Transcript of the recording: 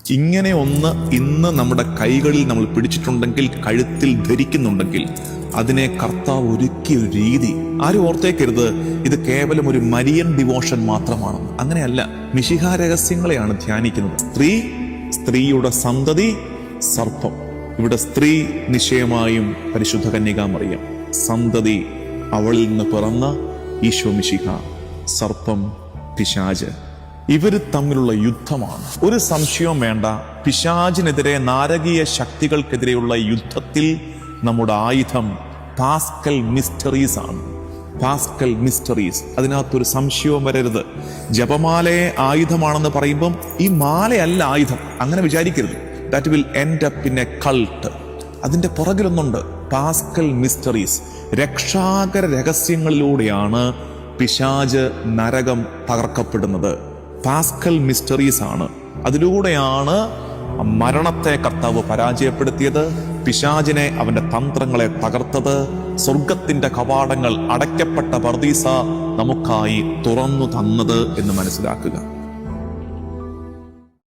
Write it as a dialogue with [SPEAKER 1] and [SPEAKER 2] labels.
[SPEAKER 1] ഇങ്ങനെ ഒന്ന് ഇന്ന് നമ്മുടെ കൈകളിൽ നമ്മൾ പിടിച്ചിട്ടുണ്ടെങ്കിൽ, കഴുത്തിൽ ധരിക്കുന്നുണ്ടെങ്കിൽ, അതിനെ കർത്താവ് ഒരുക്കിയ ഒരു രീതി ആരും ഓർത്തേക്കരുത് ഇത് കേവലം ഒരു മരിയൻ ഡിവോഷൻ മാത്രമാണ്. അങ്ങനെയല്ല. മിശിഹാ രഹസ്യങ്ങളെയാണ് ധ്യാനിക്കുന്നത്. സ്ത്രീയുടെ സന്തതി, സർപ്പം. ഇവിടെ സ്ത്രീ നിശ്ചയമായും പരിശുദ്ധ കന്യകാമറിയം, സന്തതി അവളിൽ നിന്ന് പിറന്ന ഈശോ മിശിഹ, സർപ്പം പിശാച്. ഇവര് തമ്മിലുള്ള യുദ്ധമാണ്. ഒരു സംശയവും വേണ്ട. പിശാചിനെതിരെ, നാരകീയ ശക്തികൾക്കെതിരെയുള്ള യുദ്ധത്തിൽ നമ്മുടെ ആയുധം പാസ്കൽ മിസ്റ്ററീസ് ആണ്. പാസ്കൽ മിസ്റ്ററീസ്, അതിനകത്തൊരു സംശയവും വരരുത്. ജപമാലയെ ആയുധമാണെന്ന് പറയുമ്പം ഈ മാലയല്ല ആയുധം, അങ്ങനെ വിചാരിക്കരുത്. That will end up in A cult. അതിന്റെ പുറകിലൊന്നുണ്ട്. പാസ്കൽ മിസ്റ്ററീസ്, രക്ഷാകര രഹസ്യങ്ങളിലൂടെയാണ് പിശാച്, നരകം തകർക്കപ്പെടുന്നത്. പാസ്കൽ മിസ്റ്ററീസ് ആണ്. അതിലൂടെയാണ് മരണത്തെ കർത്താവ് പരാജയപ്പെടുത്തിയത്, പിശാചിനെ, അവന്റെ തന്ത്രങ്ങളെ തകർത്തത്. സ്വർഗത്തിന്റെ കവാടങ്ങൾ, അടയ്ക്കപ്പെട്ട പർദീസ നമുക്കായി തുറന്നു തന്നത് എന്ന് മനസ്സിലാക്കുക.